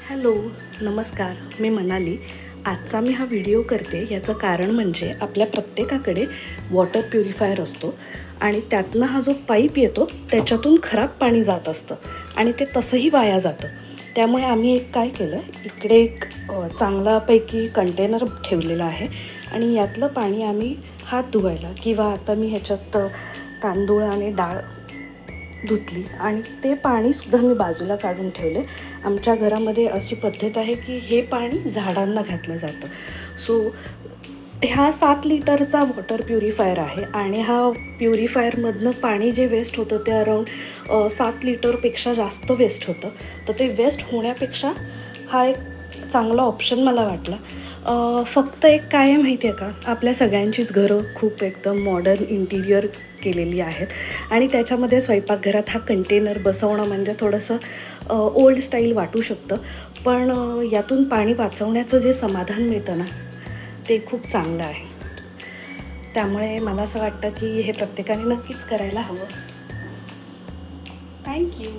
Hello, नमस्कार. मी मनाली. आजचा मी हा व्हिडिओ करते याचं कारण म्हणजे आपल्या प्रत्येकाकडे वॉटर प्युरिफायर असतो आणि त्यातनं हा जो पाईप येतो त्याच्यातून खराब पाणी जात असतं आणि ते तसंही वाया जातं. त्यामुळे आम्ही काय केलं, इकडे एक चांगल्यापैकी कंटेनर ठेवलेला आहे आणि यातलं पाणी आम्ही हात धुवायला किंवा आता मी ह्याच्यात तांदूळ आणि डाळ धुतली आणि ते पाणीसुद्धा मी बाजूला काढून ठेवले. आमच्या घरामध्ये अशी पद्धत आहे की हे पाणी झाडांना घातलं जातं. सो हा 7 लिटरचा वॉटर प्युरिफायर आहे आणि हा प्युरिफायरमधनं पाणी जे वेस्ट होतं ते अराऊंड 7 लिटरपेक्षा जास्त वेस्ट होतं. तर ते वेस्ट होण्यापेक्षा हा एक चांगला ऑप्शन मला वाटला. फक्त एक काय आहे माहिती आहे का, आपल्या सगळ्यांचीच घरं खूप एकदम मॉडर्न इंटिरियर केलेली आहेत आणि त्याच्यामध्ये स्वयंपाकघरात हा कंटेनर बसवणं म्हणजे थोडंसं ओल्ड स्टाईल वाटू शकतं. पण यातून पाणी वाचवण्याचं जे समाधान मिळतं ना, ते खूप चांगलं आहे. त्यामुळे मला असं वाटतं की हे प्रत्येकाने नक्कीच करायला हवं. थँक्यू.